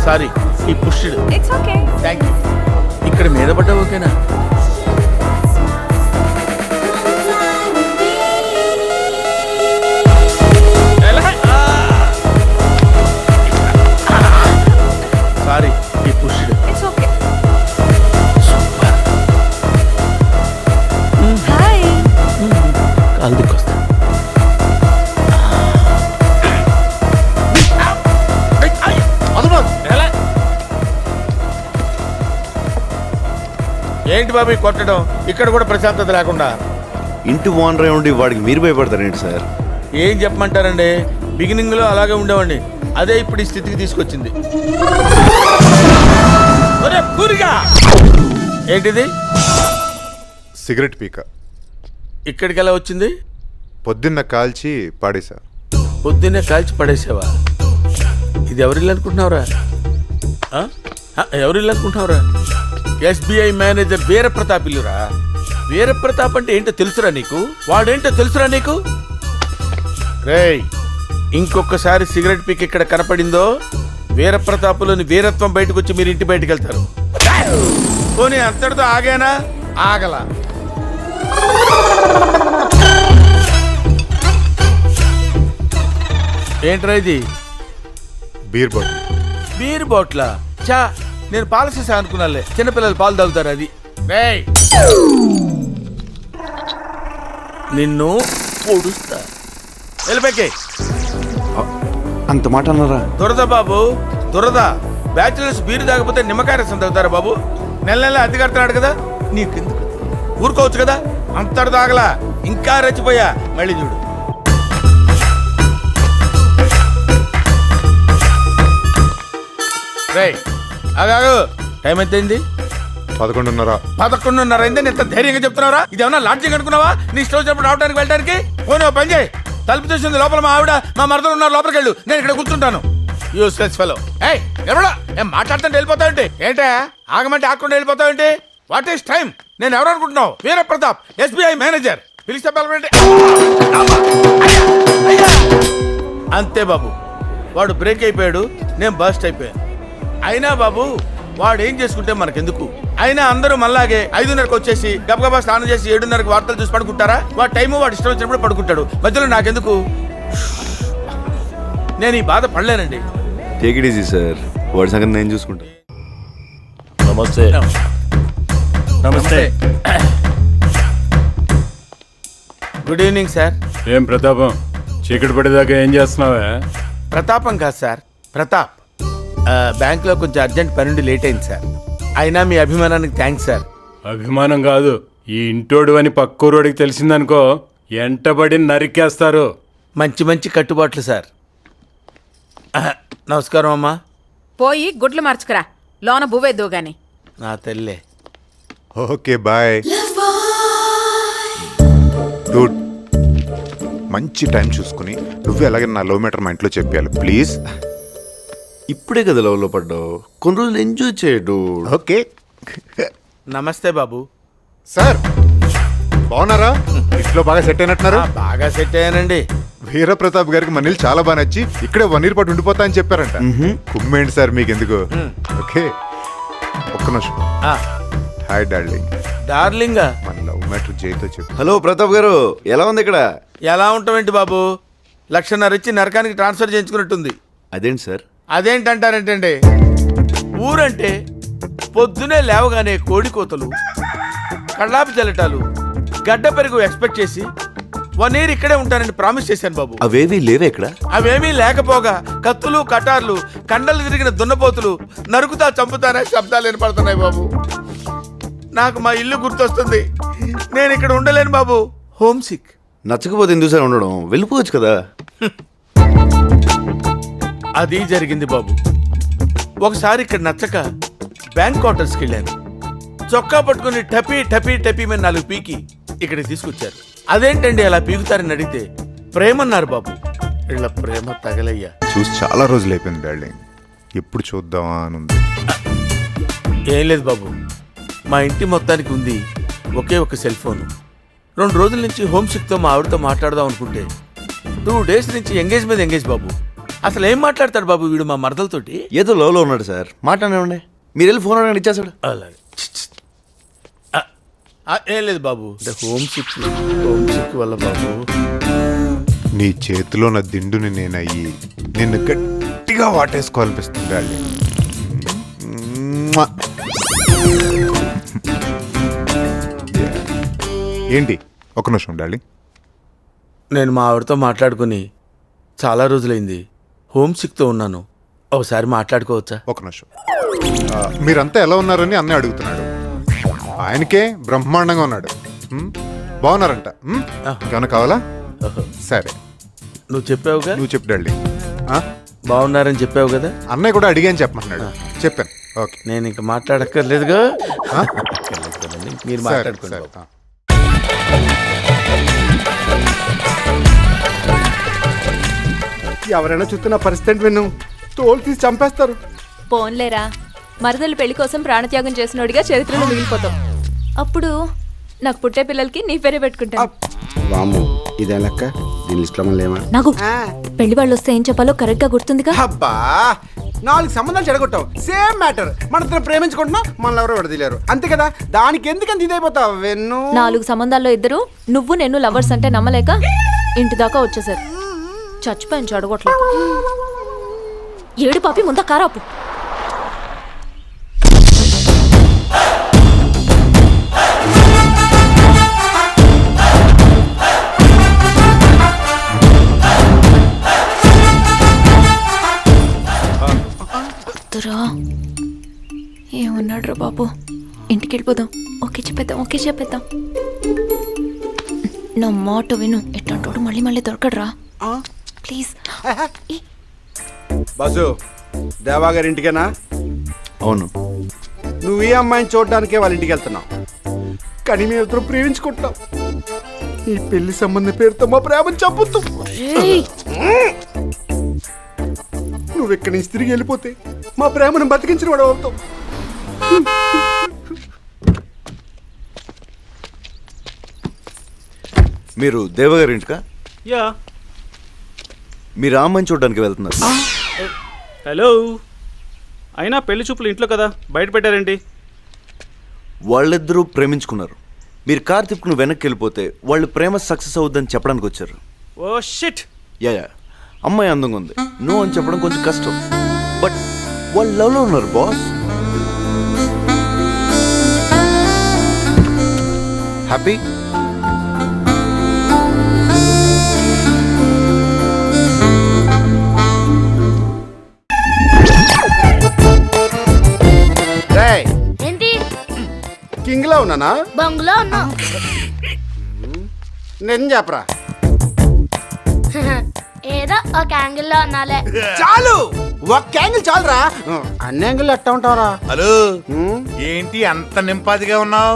Sorry ఈ pushed. It's okay. Thank you. ఇక్కడ మీద పడ్డా ఓకేనా? సారీ ఈ పుష్డ్. It's okay. హాయ్. కాలు దిక్కొస్తా. ఏంటి బాబు ఈ కొట్టడం? ఇక్కడ కూడా ప్రశాంతత లేకుండా. ఇంటి ఓనర్ ఉండి వాడికి మీరు భయపడతారేంటి సార్? ఏం చెప్పమంటారండి, బిగినింగ్ లో అలాగే ఉండేవాడిని, అదే ఇప్పుడు ఈ స్థితికి తీసుకొచ్చింది. ఒరే పూరిగా! ఏంటిది? సిగరెట్ పీక. ఇక్కడికి ఎలా వచ్చింది? పొద్దున్న కాల్చి పాడేశా. పొద్దున్నే కాల్చి పడేసావా? ఇది ఎవరిల్లు అనుకుంటున్నావురా? ఎవరిల్లు అనుకుంటున్నావురా? SBI మేనేజర్ వీరప్రతాప్ ఇల్లురా. వీరప్రతాప్ అంటే ఏంటో తెలుసురా నీకు? వాడేంటో తెలుసురా నీకు? రేయ్, ఇంకొకసారి సిగరెట్ పీక్ ఇక్కడ కనపడిందో వీరప్రతాపులోని వీరత్వం బయటకు వచ్చి మీరు ఇంటి బయటకు వెళ్తారు. పోనీ అంతటితో ఆగానా? ఆగల. ఏంట్రా ఇది? Beer bottle. బీర్ బాట్లా? చా, నేను పాల సీసా అనుకున్నాలే, చిన్నపిల్లలు పాలు తాగుతారు అది. రేయ్, నిన్ను పొడుస్తా. వెళ్ళిపోకే. అంత మాట అన్నారా? దురద బాబు, దురద. బ్యాచులర్స్ బీరు తాగకపోతే నిమ్మకాయ రసం తాగుతారా బాబు? నెల నెల అద్దె కడుతున్నాడు కదా, నీకెందుకు? ఊరుకోవచ్చు కదా. అంతటి తాగలా, ఇంకా రెచ్చిపోయా. మళ్ళీ చూడు. రేయ్ ఆగాగు, టైం ఎంత అయింది? 11:30. 11:30 అయింది. ఎంత ధైర్యంగా చెప్తున్నావురా? ఇది ఏమన్నా లాడ్జింగ్ అనుకున్నావా? నీ స్టోర్ చెప్పి రావడానికి వెళ్ళడానికి? పోనీ పని చేయి, తలుపు చూసింది లోపల మా ఆవిడ మా మరదలు ఉన్నారు, లోపలికి వెళ్ళు, నేను ఇక్కడ కూర్చుంటాను. Useless fellow. ఏయ్ ఎవడా ఏం మాట్లాడుతుంటే వెళ్ళిపోతావేంటి? ఏంటే ఆగమంటే ఆగకుండా వెళ్ళిపోతావేంటి? What is time? నేను ఎవరు అనుకుంటున్నావు? Veera Pratap, SBI manager. పిలిస్తే పిలవండి. అంతే బాబు, వాడు బ్రేక్ అయిపోయాడు, నేను బస్ట్ అయిపోయాను. అయినా బాబు వాడు ఏం చేసుకుంటే మనకెందుకు? అయినా అందరూ మళ్ళాగే 5:30కి వచ్చేసి గబగబా స్నానం చేసి 7:30కి వార్తలు చూసి పడుకుంటారా? వాడు టైము వాడు ఇష్టం వచ్చినప్పుడు పడుకుంటాడు, మధ్యలో నాకెందుకు? నేను ఈ బాధ పడలేనండి. టేక్ ఇట్ ఈజీ సార్, వాడి సంగతి నేను చూసుకుంటా. నమస్తే. నమస్తే. Good evening sir. ఏం ప్రతాపం, చీకటి పడేదాకా ఏం చేస్తున్నావా? ప్రతాపం కాదు సార్, ప్రతాప్. బ్యాంకులో కొంచెం అర్జెంట్ పనుండి లేట్ అయింది సార్. అయినా మీ అభిమానానికి థ్యాంక్స్ సార్. అభిమానం కాదు, ఈ ఇంటోడు అని పక్కూరోడికి తెలిసిందనుకో ఎంటబడి నరికేస్తారు. మంచి మంచి కట్టుబాట్లు సార్. నమస్కారం అమ్మా. పోయి గుడ్లు మార్చుకురా, లోన బువ్వేద్దు గాని. నా తల్లే. Okay bye. డూడ్, మంచి టైం చూసుకుని నువ్వు ఎలాగైనా నా లో మీటర్ మా ఇంట్లో చెప్పాలి ప్లీజ్. ఇప్పుడే కదా లవ్లో పడ్డావు, కొన్ని రోజులు ఎంజాయ్ చేయడు. ఓకే. నమస్తే బాబు. సార్ బాగున్నారా? ఇంట్లో బాగా సెట్ అయినట్టున్నారు. బాగా సెట్ అయ్యానండి. వీరప్రతాప్ గారికి మన ఇల్లు చాలా బాగా నచ్చి ఇక్కడే 1 year పాటు ఉండిపోతా అని చెప్పారంట. కుమ్మేంటి సార్ మీకు ఎందుకు? ఓకే ఒక్క నిమిషం. Hi darling. డార్లింగా? మన లవ్ మ్యాటర్ జైతో చెప్పు. హలో ప్రతాప్ గారు, ఎలా ఉంది ఇక్కడ? ఎలా ఉంటామేంటి బాబు, 1,00,000 ఇచ్చి నరకానికి ట్రాన్స్ఫర్ చేయించుకున్నట్టుంది. అదేంటి సార్? అదేంటంటారేంటండి? ఊరంటే పొద్దునే లేవగానే కోడి కోతలు, కళ్ళాపి జల్లటాలు, గడ్డ పెరుగు ఎక్స్పెక్ట్ చేసి 1 year ఇక్కడే ఉంటానని ప్రామిస్ చేశాను బాబు. అవేవి లేవే ఇక్కడ? అవేమీ లేకపోగా కత్తులు కటార్లు, కండలు తిరిగిన దున్నపోతులు, నరుకుతా చంపుతానే శబ్దాలు వినపడుతున్నాయి బాబు. నాకు మా ఇల్లు గుర్తొస్తుంది. నేను ఇక్కడ ఉండలేను బాబు, హోమ్ సిక్. నచ్చకపోతే ఎందుకు సార్ ఉండడం? వెళ్ళిపోవచ్చు కదా. అది జరిగింది బాబు. ఒకసారి ఇక్కడ నచ్చక బ్యాంక్ క్వార్టర్స్కి వెళ్ళాను. చొక్కా పట్టుకుని టపీ టపీ టపీ మీద 4 పీకి ఇక్కడికి తీసుకొచ్చారు. అదేంటండి అలా పీకుతారని అడిగితే ప్రేమన్నారు బాబు. వీళ్ళ ప్రేమ తగలయ్యా. చూసి చాలా రోజులు అయిపోయింది డార్లింగ్, ఎప్పుడు చూద్దామా అని ఉంది. ఏం లేదు బాబు, మా ఇంటి మొత్తానికి ఉంది ఒకే ఒక సెల్ ఫోను. 2 రోజుల నుంచి హోమ్ సిక్తో మా ఆవిడతో మాట్లాడదాం అనుకుంటే 2 days నుంచి ఎంగేజ్ మీద ఎంగేజ్ బాబు. అసలు ఏం మాట్లాడతాడు బాబు వీడు మా మరదలతోటి? ఏదో లోలో ఉన్నాడు సార్, మాట్లాడండి. మీరు వెళ్ళి ఫోన్ అడగండి, ఇచ్చేస్తాడు. అలాగే. ఏం లేదు బాబు, హోమ్ సిక్ వల్ల బాబు. నీ చేతిలో నా దిండుని నేనయ్యి నిన్ను గట్టిగా వాటేసుకోవాలనిపిస్తుంది డార్లింగ్. ఏంటి ఒక నిమిషం డార్లింగ్. నేను మా ఆవిడతో మాట్లాడుకుని చాలా రోజులైంది. హోమ్ సిక్తో ఉన్నాను. ఒకసారి మాట్లాడుకోవచ్చా? ఒక నిమిషం. మీరంతా ఎలా ఉన్నారని అన్నయ్య అడుగుతున్నాడు. ఆయనకే బ్రహ్మాండంగా ఉన్నాడు. బాగున్నారంట. ఇంకేమైనా కావాలా? సరే నువ్వు చెప్పావుగా. నువ్వు చెప్పు డార్లింగ్. బాగున్నారని చెప్పావు కదా. అన్నయ్య కూడా అడిగాని చెప్పమంటున్నాడు. చెప్పాను. ఓకే, నేను ఇంక మాట్లాడక్కర్లేదుగా. మీరు సరే, మాట్లాడుకోండి సరే. బాబు. ఎవరైనా చూస్తున్న పరిస్థితి విన్ను తోలు తీసి చంపేస్తారు. పోన్లేరా, మరదలు పెళ్లి కోసం ప్రాణత్యాగం చేసినోడిగా చరిత్రలో మిగిలిపోతాం. అప్పుడు నాకు పుట్టే పిల్లలకి నీ పేరే పెట్టుకుంటాను. వాము ఇదే లెక్క. దీని లిస్ట్ లో మనం లేమా? నాకు పెళ్లి వాళ్ళు వస్తే ఏం చెప్పాలో కరెక్ట్ గా గుర్తుందిగా. అబ్బా 4 సంబంధాలు చెడగొట్టాం. Same matter. మన ప్రేమించుకుంటున్నాం, మనల్ని ఎవరో విడదీలేరు. అంతే కదా. దానికి ఎందుకంత ఇదైపోతావు వెన్ను? 4 సంబంధాల్లో ఇద్దరు నువ్వు నేను లవర్స్ అంటే నమ్మలేక ఇంటి దాకా వచ్చేసారు. చచ్చిపోయాను చెడగొట్టలేక. ఏడు పాపి ముందా కారాపు. ఏమన్నాడు రా బాబు? ఇంటికి వెళ్ళిపోదాం. ఓకే చెప్పేద్దాం. నా మాట విను. ఎట్లాంటోడు మళ్ళీ మళ్ళీ దొరకడరా ప్లీజ్. బాసు, దేవా గారి ఇంటికేనా? అవును. నువ్వు ఈ అమ్మాయిని చూడడానికే వాళ్ళ ఇంటికి వెళ్తున్నావు. కానీ మేము ఇద్దరు ప్రేమించుకుంటాం. ఈ పెళ్లి సంబంధం పేరుతో మా ప్రేమను చంపుతూ నువ్వు ఇక్కడి నుంచి తిరిగి వెళ్ళిపోతే మా ప్రేమను బతికించిన వాడు అవుతావు. మీరు దేవగారి ఇంటికా? యా. మీరు అమ్మాయిని చూడడానికి వెళ్తున్నారు. హలో, అయినా పెళ్లి చూపులు ఇంట్లో కదా, బయట పెట్టారేంటి? వాళ్ళిద్దరూ ప్రేమించుకున్నారు. మీరు కార్ తిప్పుకుని వెనక్కి వెళ్ళిపోతే వాళ్ళు ప్రేమ సక్సెస్ అవుద్దని చెప్పడానికి వచ్చారు. Oh shit. యా, అమ్మాయి అందంగా ఉంది, నో అని చెప్పడం కొంచెం కష్టం. బట్ వాళ్ళు లవ్లో ఉన్నారు బాస్. హ్యాపీ? ఏంటి కింగ్ లో ఉన్నానా? బంగ్లా ఉన్నా. నేను చెప్పరా. ఏదో ఒక యాంగిల్ లో ఉన్నాలే. చాలు, ఒక్క యాంగిల్ చాలురా. అన్ని యాంగిల్ ఎట్టా ఉంటావరా? హలో, ఏంటి అంత నింపాదిగా ఉన్నావు?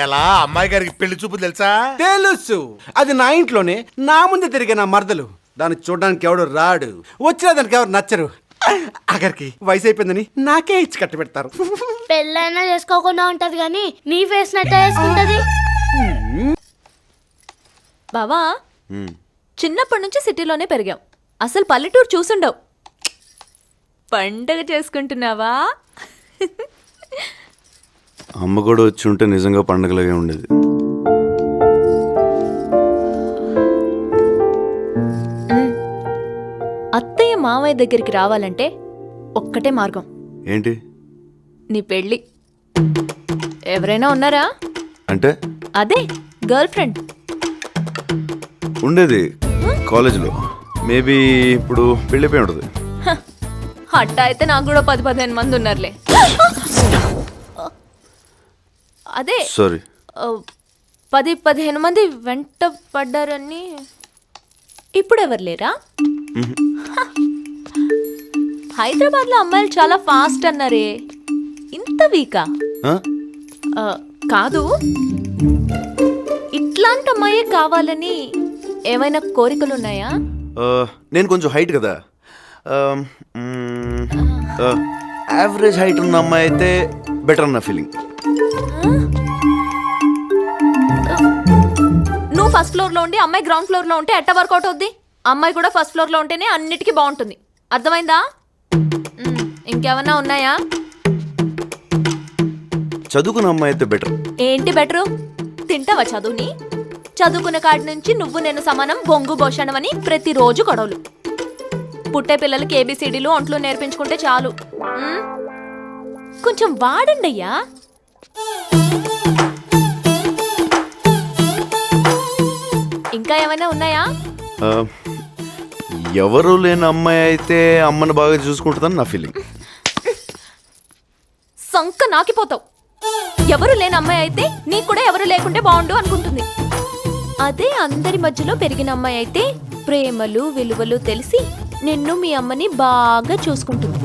ఎలా అమ్మాయి గారికి పెళ్లి చూపు తెలుసా? తెలుసు. అది నా ఇంట్లోనే నా ముందే తిరిగే నా మరదలు. దాన్ని చూడడానికి ఎవడు రాడు, వచ్చినా దానికి ఎవరు నచ్చరు. అక్కడికి వయసు అయిపోయిందని నాకే ఇచ్చి కట్టి పెడతారు. పెళ్ళైనా చేసుకోకుండా ఉంటది కానీ నీ ఫేస్ నట్ట వేసుకుంటది. బావా, చిన్నప్పటి నుంచి సిటీలోనే పెరిగాం. అసలు పల్లెటూరు చూసుండవు. పండగ చేసుకుంటున్నావా? అమ్మ కూడా వచ్చి ఉంటే నిజంగా పండగలాగే ఉండేది. అత్తయ్య మామయ్య దగ్గరికి రావాలంటే ఒక్కటే మార్గం. ఏంటి? నీ పెళ్ళి. ఎవరైనా ఉన్నారా? అంటే అదే గర్ల్ ఫ్రెండ్ ఉండేది కాలేజీలో. మేబీ ఇప్పుడు పెళ్ళిపోయి ఉంటుంది. అట్ట అయితే నాకు కూడా 10-15 మంది ఉన్నారులే. అదే సారీ, 10-15 మంది వెంట పడ్డారని. ఇప్పుడు ఎవరు లేరా? హైదరాబాద్లో అమ్మాయిలు చాలా ఫాస్ట్ అన్నారే, ఇంత వీకా? కాదు, ఇట్లాంటి అమ్మాయే కావాలని ఏమైనా కోరికలు ఉన్నాయా? నేను కొంచెం హైట్ కదా, యావరేజ్ హైట్ ఉన్న అమ్మాయి అయితే బెటర్ అన్న ఫీలింగ్. నువ్వు ఫస్ట్ ఫ్లోర్ లో ఉండి అమ్మాయి గ్రౌండ్ ఫ్లోర్ లో ఉంటే ఎట్ట వర్కౌట్ అవుద్ది? అమ్మాయి కూడా ఫస్ట్ ఫ్లోర్ లో ఉంటేనే అన్నిటికీ బాగుంటుంది. అర్థమైందా? ఇంకేమన్నా ఉన్నాయా? చదువుకున్న అమ్మాయి అయితే బెటర్. ఏంటి బెటరు? తింటావా చదువుని? చదువుకున్న కాడి నుంచి నువ్వు నేను సమానం బొంగు భోషణం అని ప్రతిరోజు గొడవలు. పుట్టే పిల్లలకి ఏబిసిడీలు ఒంట్లో నేర్పించుకుంటే చాలు. కొంచెం వాడండి అయ్యా. ఇంకా ఏమైనా ఉన్నాయా? ఎవరు లేని అమ్మాయి అయితే అమ్మని బాగా చూసుకుంటుందని నా ఫీలింగ్. సంక నాకిపోతావు. ఎవరు లేని అమ్మాయి అయితే నీకు కూడా ఎవరు లేకుంటే బాగుండు అనుకుంటుంది. అదే అందరి మధ్యలో పెరిగిన అమ్మాయి అయితే ప్రేమలు విలువలు తెలిసి నిన్ను మీ అమ్మని బాగా చూసుకుంటుంది.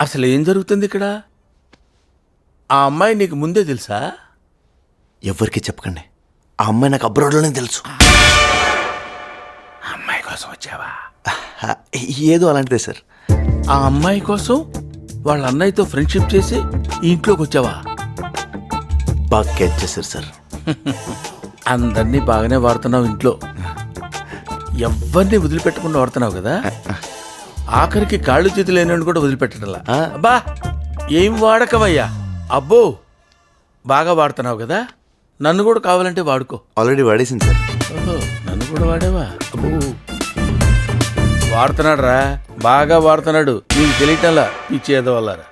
అసలు ఏం జరుగుతుంది ఇక్కడ? ఆ అమ్మాయి నీకు ముందే తెలుసా? ఎవరికి చెప్పకండి. ఆ అమ్మాయి నాకు అబ్రాడ్లోనే తెలుసు. అమ్మాయి కోసం వచ్చావా? ఏదో అలాంటిదే సార్. ఆ అమ్మాయి కోసం వాళ్ళ అన్నయ్యతో ఫ్రెండ్షిప్ చేసి ఈ ఇంట్లోకి వచ్చావా? బాగా క్యాచ్ చేశారు సార్. అందరినీ బాగానే వాడుతున్నావు ఇంట్లో, ఎవరిని వదిలిపెట్టకుండా వాడుతున్నావు కదా. ఆఖరికి కాళ్ళు చేతులు లేని కూడా వదిలిపెట్టడంలా. అబ్బా ఏం వాడకవయ్యా. అబ్బో బాగా వాడుతున్నావు కదా, నన్ను కూడా కావాలంటే వాడుకో. ఆల్రెడీ వాడేసింది సార్. ఓహో, నన్ను కూడా వాడేవా? అబ్బో వాడుతున్నాడు రా, బాగా వాడుతున్నాడు. నీకు తెలియటంలా పిచ్చేదో వల్లరా.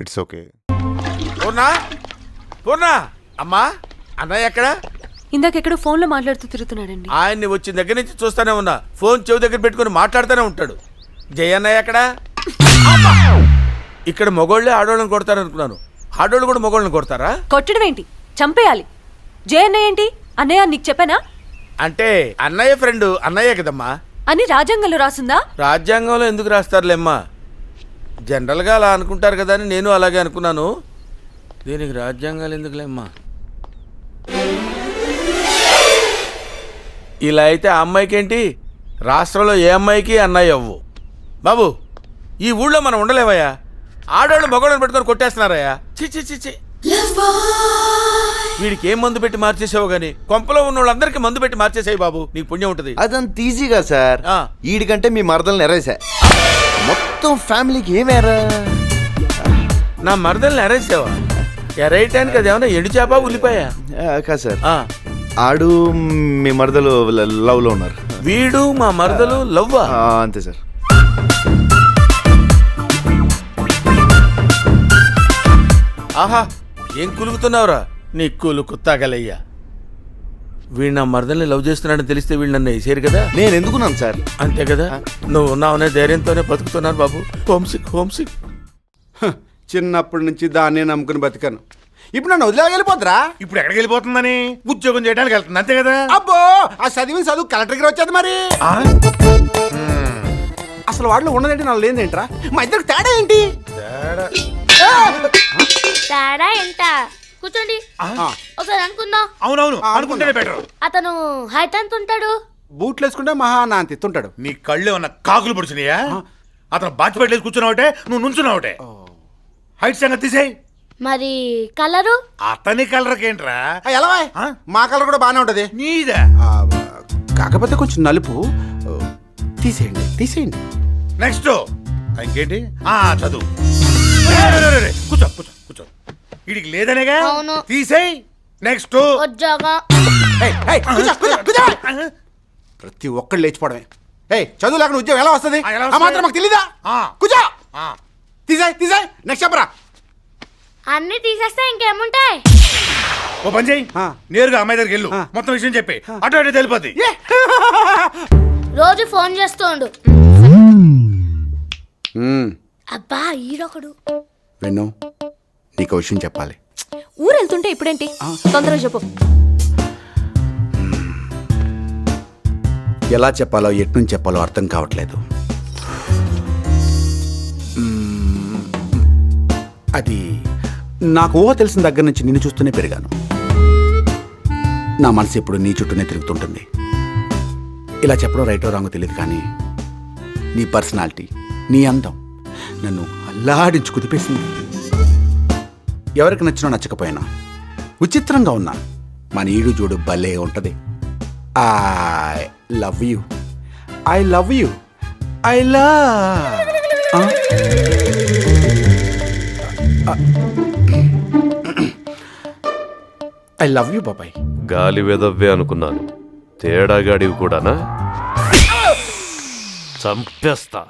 It's okay. పూర్ణ, పూర్ణ, అమ్మా అన్నయ్య ఎక్కడ? ఇందాకెక్కడో ఫోన్లో మాట్లాడుతూ తిరుగుతున్నాడండి. ఆయన్ని వచ్చిన దగ్గర నుంచి చూస్తానే ఉన్నా, ఫోన్ చెవి దగ్గర పెట్టుకుని మాట్లాడుతూనే ఉంటాడు. జయ అన్నయ్య ఎక్కడ? ఇక్కడ మగోళ్ళే ఆడోళ్ళని కొడతారు అనుకున్నాను, ఆడోళ్ళు కూడా మగోళ్ళని కొడతారా? కొట్టడం ఏంటి, చంపేయాలి. జయ అన్నయ్య ఏంటి? అన్నయ్య నీకు చెప్పానా? అంటే అన్నయ్య ఫ్రెండ్ అన్నయ్య కదమ్మా. అని రాజ్యాంగంలో రాసుందా? రాజ్యాంగంలో ఎందుకు రాస్తారులేమ్మా, జనరల్గా అలా అనుకుంటారు కదా అని నేను అలాగే అనుకున్నాను. దీనికి రాజ్యాంగాలు ఎందుకులేమ్మా. ఇలా అయితే ఆ అమ్మాయికి ఏంటి, రాష్ట్రంలో ఏ అమ్మాయికి అన్నయ్య అవ్వు. బాబు ఈ ఊళ్ళో మనం ఉండలేవయ్యా, ఆడవాళ్ళు మగవాళ్ళని పెట్టుకొని కొట్టేస్తున్నారయ్యా. చి చి చి చి. వీడికి ఏం మందు పెట్టి మార్చేసావు గానీ కొంపలో ఉన్న వాళ్ళందరికీ మందు పెట్టి మార్చేసాయి బాబు, నీకు పుణ్యం ఉంటుంది. అదంత ఈజీగా సార్. ఈడికంటే మీ మరదల్ని ఎరేసా, మొత్తం ఫ్యామిలీకి ఏమేరా. నా మరదల్ని ఎరేసావా? ఎరేయటానికి అది ఏమన్నా ఎండు చేప ఉల్లిపాయా? కాదు సార్, ఆడు మీ మరదలు లవ్ లో ఉన్నారు. వీడు మా మరదలు లవ్వా? అంతే సార్. ఆహా ఏం కులుగుతున్నావురా, నీ కులుకు తగలయ్యా. వీడు నా మరదల్ని లవ్ చేస్తున్నాడని తెలిస్తే వీళ్ళు నన్ను వేసేరు కదా. నేను ఎందుకున్నాను సార్? అంతే కదా, నువ్వు ఉన్నావనే ధైర్యంతోనే బతుకుతున్నాను బాబు. Homesick homesick. చిన్నప్పటి నుంచి దాన్నే నమ్ముకుని బతికాను. ఇప్పుడు నన్ను వదిలే వెళ్ళిపోద్రా. ఇప్పుడు ఎక్కడికి వెళ్ళిపోతుందని? ఉద్యోగం చేయడానికి వెళ్తుంది అంతే కదా. అబ్బో ఆ చదివిన చదువు కలెక్టర్కి వచ్చేది మరి. అసలు వాళ్ళు ఉన్నదేంటి నాకు లేదేంట్రా? మా ఇద్దరికి తేడా ఏంటి? తేడా ఏంట? కూర్చోండి ఒకసారి అనుకుందాం. అవునవును అనుకుంటేనే బెటర్. అతను హైట్ ఎంత ఉంటాడు? బూట్లు వేసుకుంటే మహానాంతి తుంటాడు. నీ కళ్ళు ఉన్న కాకులు పొడిచినాయా? అతను బాచిపెట్టలేదు కూర్చున్నావుటే, నువ్వు నుంచున్నావుటే. హైట్ సంగతి తీసేయి. మరి కలరు? అతని కలర్కి ఏంట్రా? ఎలా మా కలర్ కూడా బాగానే ఉంటది. నీదా? కాకపోతే కొంచెం నలుపు. తీసేయండి తీసేయండి. నెక్స్ట్ ఇంకేంటి? చదువు. కూర్చో కూర్చో కూర్చో. వీడికి లేదనేగా అవును. తీసేయి. నెక్స్ట్ ఉద్యోగం. ప్రతి ఒక్కళ్ళు లేచిపోవడమే. చదువు లేకుండా ఉద్యోగం ఎలా వస్తుంది? ఎలా ఆ మాత్రం మాకు తెలీదా? కూర్చో. తీసాయి తీసాయి. నెక్స్ట్ చెప్పరా. అన్ని తీసేస్తే ఇంకేముంటాయి? ఓ పని చేయి, నేరుగా అమ్మాయి దగ్గరికి వెళ్ళు, మొత్తం విషయం చెప్పి అటు అటు తెలిపోద్ది. రోజు ఫోన్ చేస్తూ ఉండు. అబ్బా ఈడొకడు. విన్ను నీకు విషయం చెప్పాలి. ఊరు వెళ్తుంటే ఇప్పుడేంటి, తొందరగా చెప్పు. ఎలా చెప్పాలో ఎటు నుంచి చెప్పాలో అర్థం కావట్లేదు. అది నాకు ఊహ తెలిసిన దగ్గర నుంచి నిన్ను చూస్తూనే పెరిగాను. నా మనసు ఎప్పుడు నీ చుట్టూనే తిరుగుతుంటుంది. ఇలా చెప్పడం రైటో రాంగో తెలియదు కానీ నీ పర్సనాలిటీ, నీ అందం నన్ను అల్లాడించి కుదిపేసింది. ఎవరికి నచ్చినా నచ్చకపోయినా విచిత్రంగా ఉన్నా మన ఈడు చూడు భలే ఉంటది. I love you, I love you, I love. I love you బాబాయ్. గాలి వెదవ్వే అనుకున్నాను, తేడాగాడివి కూడానా? చంపేస్తా.